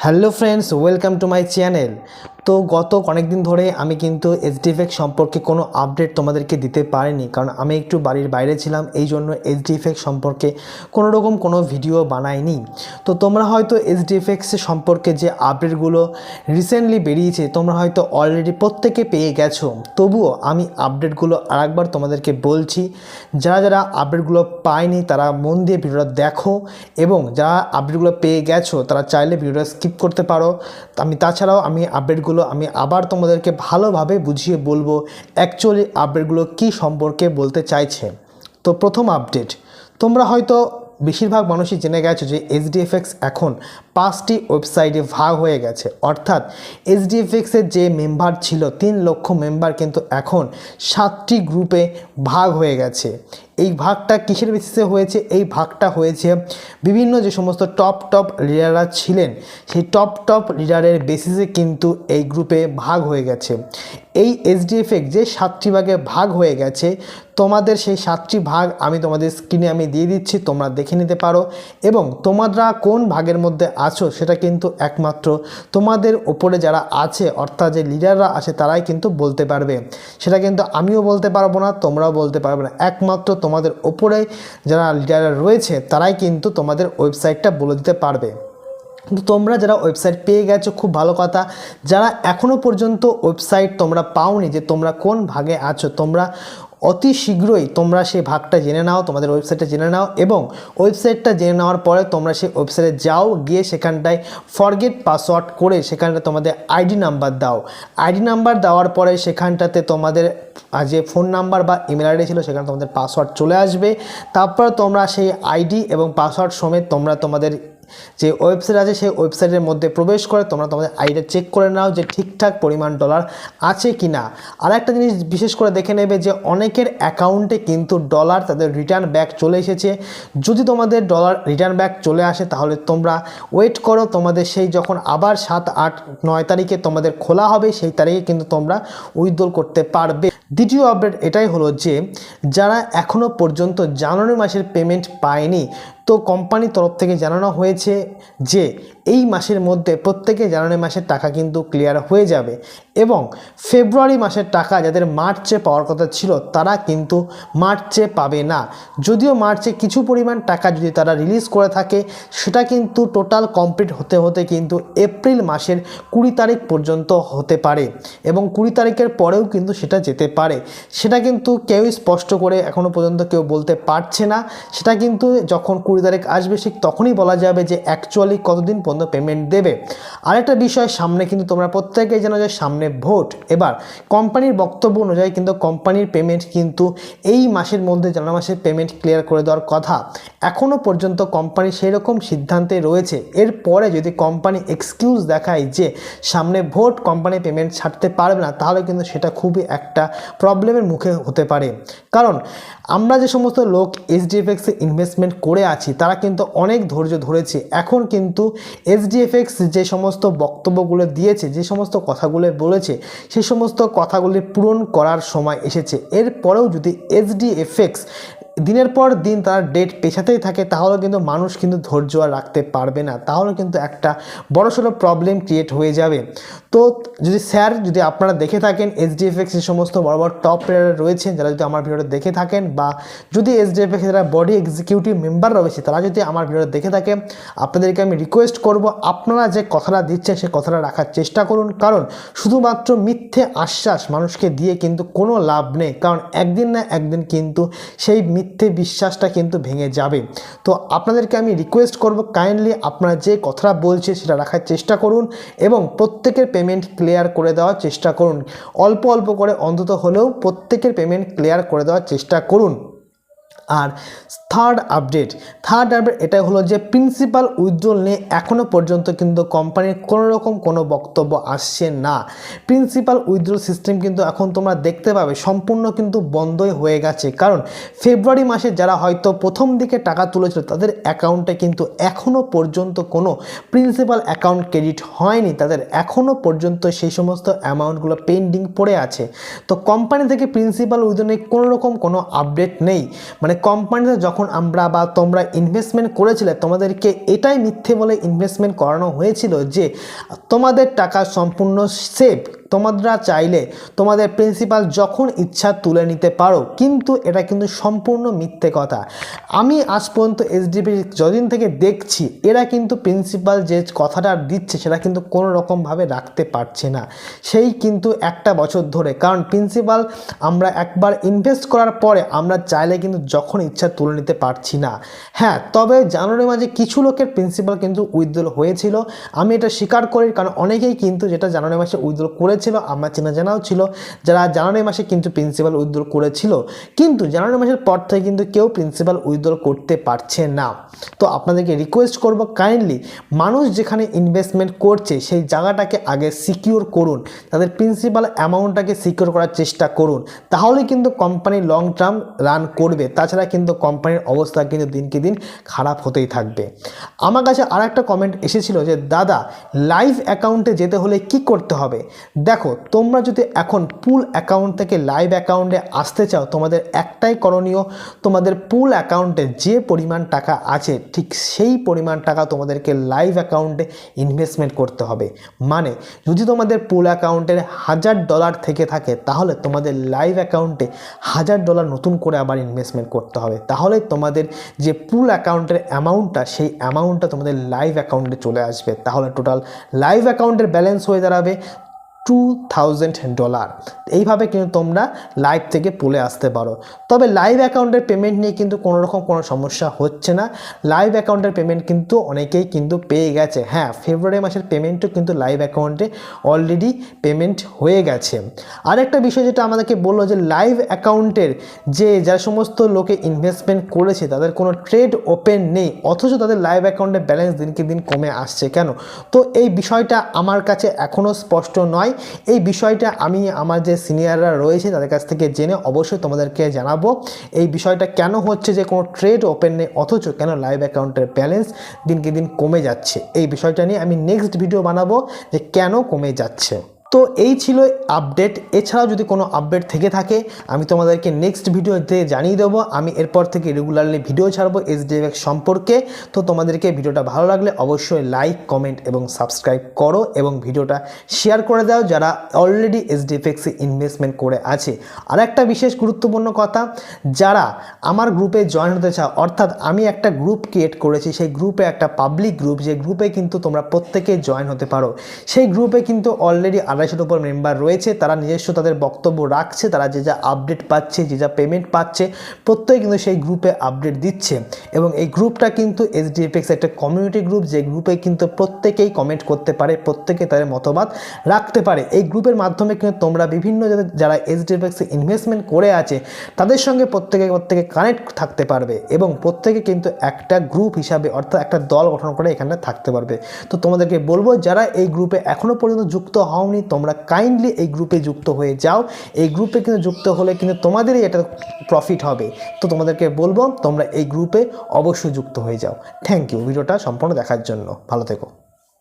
Hello friends, welcome to my channel. তো গত অনেক দিন ধরে আমি কিন্তু এইচডিএফএক্স সম্পর্কে কোনো আপডেট তোমাদেরকে দিতে পারিনি, কারণ আমি একটু বাড়ির বাইরে ছিলাম। এই জন্য এইচডিএফএক্স সম্পর্কে কোনো রকম কোনো ভিডিও বানাইনি। তো তোমরা হয়তো এইচডিএফএক্স সম্পর্কে যে আপডেটগুলো রিসেন্টলি বেরিয়েছে তোমরা হয়তো অলরেডি প্রত্যেকে পেয়ে গেছো। তবুও আমি আপডেটগুলো আরেকবার তোমাদেরকে বলছি। যারা যারা আপডেটগুলো পায়নি তারা মন দিয়ে ভিডিওটা দেখো, এবং যারা আপডেটগুলো পেয়ে গেছো তারা চাইলে ভিডিওটা স্কিপ করতে পারো। তাছাড়াও আমি আপডেটগুলো আমি আবার তোমাদেরকে ভালোভাবে বুঝিয়ে বলবো অ্যাকচুয়ালি আপডেটগুলো কী সম্পর্কে বলতে চাইছে। তো প্রথম আপডেট, তোমরা হয়তো বেশিরভাগ মানুষই জেনে গেছো যে এইচডিএফএক্স এখন 5টি ওয়েবসাইটে ভাগ হয়ে গেছে। অর্থাৎ এইচডিএফএক্সের যে মেম্বার ছিল 3 লক্ষ মেম্বার কিন্তু এখন 7টি গ্রুপে ভাগ হয়ে গেছে। এই ভাগটা কিসের বেসিসে হয়েছে? এই ভাগটা হয়েছে বিভিন্ন যে সমস্ত টপ লিডাররা ছিলেন সেই টপ লিডারের বেসিসে কিন্তু এই গ্রুপে ভাগ হয়ে গেছে। এই এইচডিএফএক্স যে 7টি ভাগে ভাগ হয়ে গেছে, তোমাদের সেই 7টি ভাগ আমি তোমাদের স্ক্রিনে আমি দিয়ে দিচ্ছি, তোমরা দেখে নিতে পারো। এবং তোমরা কোন ভাগের মধ্যে আছো সেটা কিন্তু একমাত্র তোমাদের ওপরে যারা আছে, অর্থাৎ যে লিডাররা আছে তারাই কিন্তু বলতে পারবে। সেটা কিন্তু আমিও বলতে পারবো না, তোমরাও বলতে পারবে না। একমাত্র তোমাদের ওপরে যারা লিডাররা রয়েছে তারাই কিন্তু তোমাদের ওয়েবসাইটটা বলে দিতে পারবে। কিন্তু তোমরা যারা ওয়েবসাইট পেয়ে গেছো খুব ভালো কথা। যারা এখনও পর্যন্ত ওয়েবসাইট তোমরা পাওনি যে তোমরা কোন ভাগে আছো, তোমরা অতি শীঘ্রই তোমরা সেই ভাগটা জেনে নাও, তোমাদের ওয়েবসাইটটা জেনে নাও। এবং ওয়েবসাইটটা জেনে নেওয়ার পরে তোমরা সেই ওয়েবসাইটে যাও, গিয়ে সেখানটায় ফরগেট পাসওয়ার্ড করে সেখানটা তোমাদের আইডি নাম্বার দাও। আইডি নাম্বার দেওয়ার পরে সেখানটাতে তোমাদের যে ফোন নাম্বার বা ইমেল আইডি ছিল সেখানে তোমাদের পাসওয়ার্ড চলে আসবে। তারপর তোমরা সেই আইডি এবং পাসওয়ার্ড সমেত তোমরা তোমাদের যে ওয়েবসাইট আছে সেই ওয়েবসাইটের মধ্যে প্রবেশ করে তোমরা তোমাদের আইডিটা চেক করে নাও যে ঠিকঠাক পরিমাণ ডলার আছে কি না। আর একটা জিনিস বিশেষ করে দেখে নেবে যে অনেকের অ্যাকাউন্টে কিন্তু ডলার তাদের রিটার্ন ব্যাক চলে এসেছে। যদি তোমাদের ডলার রিটার্ন ব্যাক চলে আসে তাহলে তোমরা ওয়েট করো, তোমাদের সেই যখন আবার 7, 8, 9 তারিখে তোমাদের খোলা হবে সেই তারিখে কিন্তু তোমরা উইথড্রল করতে পারবে। দ্বিতীয় আপডেট এটাই হলো যে যারা এখনও পর্যন্ত জানুয়ারি মাসের পেমেন্ট পায়নি, তো কোম্পানির তরফ থেকে জানানো হয়েছে যে এই মাসের মধ্যে প্রত্যেকে জানুয়ারি মাসের টাকা কিন্তু ক্লিয়ার হয়ে যাবে। এবং ফেব্রুয়ারি মাসের টাকা যাদের মার্চে পাওয়ার কথা ছিল তারা কিন্তু মার্চে পাবে না। যদিও মার্চে কিছু পরিমাণ টাকা যদি তারা রিলিজ করে থাকে সেটা কিন্তু টোটাল কমপ্লিট হতে হতে কিন্তু এপ্রিল মাসের 20 তারিখ পর্যন্ত হতে পারে, এবং 20 তারিখের পরেও কিন্তু সেটা যেতে পারে। সেটা কিন্তু কেউই স্পষ্ট করে এখনও পর্যন্ত কেউ বলতে পারছে না। সেটা কিন্তু যখন 20 তারিখ আসবে ঠিক তখনই বলা যাবে যে অ্যাকচুয়ালি কতদিন পর্যন্ত পেমেন্ট দেবে। আরেকটা বিষয়, সামনে কিন্তু তোমরা প্রত্যেকেই জানো যে সামনে ভোট। এবার কোম্পানির বক্তব্য অনুযায়ী কিন্তু কোম্পানির পেমেন্ট কিন্তু এই মাসের মধ্যে জানুয়ারি মাসের পেমেন্ট ক্লিয়ার করে দেওয়ার কথা। এখনও পর্যন্ত কোম্পানি সেই রকম সিদ্ধান্তে রয়েছে। এরপরে যদি কোম্পানি এক্সকিউজ দেখায় যে সামনে ভোট কোম্পানি পেমেন্ট ছাড়তে পারবে না, তাহলে কিন্তু সেটা খুবই একটা প্রবলেমের মুখে হতে পারে। কারণ আমরা যে সমস্ত লোক এইচডিএফএক্সে ইনভেস্টমেন্ট করে আছি তারা কিন্তু অনেক ধৈর্য ধরেছে। এখন কিন্তু এইচডিএফএক্স যে সমস্ত বক্তব্যগুলো দিয়েছে, যে সমস্ত কথাগুলো বলেছে, সেই সমস্ত কথাগুলি পূরণ করার সময় এসেছে। এরপরেও যদি এইচডিএফএক্স দিনের পর দিন তার ডেট পেছাতেই থাকে তাহলে কিন্তু মানুষ কিন্তু ধৈর্য আর রাখতে পারবে না, তাহলে কিন্তু একটা বড়সড় প্রবলেম ক্রিয়েট হয়ে যাবে। তো যদি আপনারা দেখে থাকেন এইচডিএফএক্স যে সমস্ত বড় বড় টপ প্লেয়ার রয়েছেন, যারা যদি আমার ভিডিওটা দেখে থাকেন, বা যদি এইচডিএফএক্স যারা বডি এক্সিকিউটিভ মেম্বার রয়েছে তারা যদি আমার ভিডিওটা দেখে থাকেন, আপনাদেরকে আমি রিকোয়েস্ট করব আপনারা যে কথাটা দিচ্ছেন সেই কথাটা রাখার চেষ্টা করুন। কারণ শুধুমাত্র মিথ্যে আশ্বাস মানুষকে দিয়ে কিন্তু কোনো লাভ নেই, কারণ একদিন না একদিন কিন্তু সেই মিথ্যে বিশ্বাসটা কিন্তু ভেঙে যাবে। তো আপনাদেরকে আমি রিকোয়েস্ট করব কাইন্ডলি আপনারা যে কথাটা বলছে সেটা রাখার চেষ্টা করুন, এবং প্রত্যেকের পেমেন্ট ক্লিয়ার করে দেওয়ার চেষ্টা করুন। অল্প অল্প করে অন্তত হলেও প্রত্যেকের পেমেন্ট ক্লিয়ার করে দেওয়ার চেষ্টা করুন। আর থার্ড আপডেট এটাই হলো যে প্রিন্সিপাল উইথড্রল নিয়ে এখনও পর্যন্ত কিন্তু কোম্পানির কোনো রকম কোনো বক্তব্য আসছে না। প্রিন্সিপাল উইথড্রল সিস্টেম কিন্তু এখন তোমরা দেখতে পাবে সম্পূর্ণ কিন্তু বন্ধই হয়ে গেছে। কারণ ফেব্রুয়ারি মাসে যারা হয়তো প্রথম দিকে টাকা তুলেছিল তাদের অ্যাকাউন্টে কিন্তু এখনও পর্যন্ত কোনো প্রিন্সিপাল অ্যাকাউন্ট ক্রেডিট হয়নি, তাদের এখনও পর্যন্ত সেই সমস্ত অ্যামাউন্টগুলো পেন্ডিং পড়ে আছে। তো কোম্পানি থেকে প্রিন্সিপাল উইথড্রল নিয়ে কোনো রকম কোনো আপডেট নেই। মানে কোম্পানিতে যখন আমরা বা তোমরা ইনভেস্টমেন্ট করেছিলে তোমাদেরকে এটাই মিথ্যে বলে ইনভেস্টমেন্ট করানো হয়েছিল যে তোমাদের টাকা সম্পূর্ণ সেফ, তোমরা চাইলে তোমাদের প্রিন্সিপাল যখন ইচ্ছা তুলে নিতে পারো, কিন্তু এটা কিন্তু সম্পূর্ণ মিথ্যে কথা। আমি আজ পর্যন্ত এইচডিএফসি যতদিন থেকে দেখছি এরা কিন্তু প্রিন্সিপাল যে কথাটা দিচ্ছে সেটা কিন্তু কোনো রকমভাবে রাখতে পারছে না, সেই কিন্তু একটা বছর ধরে। কারণ প্রিন্সিপাল আমরা একবার ইনভেস্ট করার পরে আমরা চাইলে কিন্তু যখন ইচ্ছা তুলে নিতে পারছি না। হ্যাঁ, তবে জানুয়ারি মাসে কিছু লোকের প্রিন্সিপাল কিন্তু উইথড্রল হয়েছিল, আমি এটা স্বীকার করি, কারণ অনেকেই কিন্তু যেটা জানুয়ারি মাসে উইথড্রল করেছিল আমার চেনা জানাও ছিল, যারা জানুয়ারি মাসে কিন্তু প্রিন্সিপাল উইথড্রল করেছিল, কিন্তু জানুয়ারি মাসের পর থেকে কিন্তু কেউ প্রিন্সিপাল উইথড্রল করতে পারছে না। তো আপনাদেরকে রিকোয়েস্ট করব কাইন্ডলি মানুষ যেখানে ইনভেস্টমেন্ট করছে সেই জায়গাটাকে আগে সিকিউর করুন, তাদের প্রিন্সিপাল অ্যামাউন্টটাকে সিকিউর করার চেষ্টা করুন, তাহলে কিন্তু কোম্পানি লং টার্ম রান করবে। তাছাড়া কিন্তু কোম্পানির অবস্থা কিন্তু দিনকে দিন খারাপ হতেই থাকবে। আমার কাছে আর একটা কমেন্ট এসেছিল যে দাদা লাইভ অ্যাকাউন্টে যেতে হলে কি করতে হবে। দেখো, তোমরা যদি এখন পুল অ্যাকাউন্ট থেকে লাইভ অ্যাকাউন্টে আসতে চাও, তোমাদের একটাই করণীয়, তোমাদের পুল অ্যাকাউন্টে যে পরিমাণ টাকা আছে ঠিক সেই পরিমাণ টাকা তোমাদেরকে লাইভ অ্যাকাউন্টে ইনভেস্টমেন্ট করতে হবে। মানে যদি তোমাদের পুল অ্যাকাউন্টের $1000 থেকে থাকে তাহলে তোমাদের লাইভ অ্যাকাউন্টে $1000 নতুন করে আবার ইনভেস্টমেন্ট করতে হবে, তাহলে তোমাদের যে পুল অ্যাকাউন্টের অ্যামাউন্টটা সেই অ্যামাউন্টটা তোমাদের লাইভ অ্যাকাউন্টে চলে আসবে। তাহলে টোটাল লাইভ অ্যাকাউন্টের ব্যালেন্স হয়ে দাঁড়াবে $2000। এইভাবে কিন্তু তোমরা লাইভ থেকে পুলে আসতে পারো। তবে লাইভ অ্যাকাউন্টের পেমেন্ট নিয়ে কিন্তু কোনো রকম কোনো সমস্যা হচ্ছে না, লাইভ অ্যাকাউন্টের পেমেন্ট কিন্তু অনেকেই কিন্তু পেয়ে গেছে। হ্যাঁ, ফেব্রুয়ারি মাসের পেমেন্টও কিন্তু লাইভ অ্যাকাউন্টে অলরেডি পেমেন্ট হয়ে গেছে। আরেকটা বিষয় যেটা আমাদেরকে বললো যে লাইভ অ্যাকাউন্টের যে সমস্ত লোকে ইনভেস্টমেন্ট করেছে তাদের কোনো ট্রেড ওপেন নেই, অথচ তাদের লাইভ অ্যাকাউন্টের ব্যালেন্স দিনকে দিন কমে আসছে কেন? তো এই বিষয়টা আমার কাছে এখনও স্পষ্ট নয়। এই বিষয়টা আমি আমার যে সিনিয়ররা রয়েছে তাদের কাছ থেকে জেনে অবশ্যই তোমাদেরকে জানাবো এই বিষয়টা কেন হচ্ছে যে কোনো ট্রেড ওপেন নেই অথচ কেন লাইভ অ্যাকাউন্টের ব্যালেন্স দিনকে দিন কমে যাচ্ছে। এই বিষয়টা নিয়ে আমি নেক্সট ভিডিও বানাবো যে কেন কমে যাচ্ছে। তো এই ছিল আপডেট। এছাড়াও যদি কোনো আপডেট থেকে থাকে আমি তোমাদেরকে নেক্সট ভিডিওতে জানিয়ে দেবো। আমি এরপর থেকে রেগুলারলি ভিডিও ছাড়বো এইচডিএফএক্স সম্পর্কে। তো তোমাদেরকে ভিডিওটা ভালো লাগলে অবশ্যই লাইক, কমেন্ট এবং সাবস্ক্রাইব করো এবং ভিডিওটা শেয়ার করে দাও যারা অলরেডি এইচডিএফএক্সে ইনভেস্টমেন্ট করে আছে। আর একটা বিশেষ গুরুত্বপূর্ণ কথা, যারা আমার গ্রুপে জয়েন হতে চাও, অর্থাৎ আমি একটা গ্রুপ ক্রিয়েট করেছি, সেই গ্রুপে একটা পাবলিক গ্রুপ, যে গ্রুপে কিন্তু তোমরা প্রত্যেকেই জয়েন হতে পারো। সেই গ্রুপে কিন্তু অলরেডি 250-এর উপর মেম্বার রয়েছে, তারা নিজস্ব তাদের বক্তব্য রাখছে, তারা যে যা আপডেট পাচ্ছে, যে যা পেমেন্ট পাচ্ছে প্রত্যেকে কিন্তু সেই গ্রুপে আপডেট দিচ্ছে। এবং এই গ্রুপটা কিন্তু এইচডিএফএক্স একটা কমিউনিটি গ্রুপ, যে গ্রুপে কিন্তু প্রত্যেকেই কমেন্ট করতে পারে, প্রত্যেকে তাদের মতবাদ রাখতে পারে। এই গ্রুপের মাধ্যমে কিন্তু তোমরা বিভিন্ন যারা এইচডিএফএক্সে ইনভেস্টমেন্ট করে আছে তাদের সঙ্গে প্রত্যেকে কানেক্ট থাকতে পারবে এবং প্রত্যেকে কিন্তু একটা গ্রুপ হিসাবে অর্থাৎ একটা দল গঠন করে এখানে থাকতে পারবে। তো তোমাদেরকে বলবো যারা এই গ্রুপে এখনও পর্যন্ত যুক্ত হওনি তোমরা কাইন্ডলি এই গ্রুপে যুক্ত হয়ে যাও। এই গ্রুপে কিন্তু যুক্ত হলে কিন্তু তোমাদেরই এটা প্রফিট হবে। তো তোমাদেরকে বলবো তোমরা এই গ্রুপে অবশ্যই যুক্ত হয়ে যাও। থ্যাংক ইউ ভিডিওটা সম্পূর্ণ দেখার জন্য। ভালো থেকো।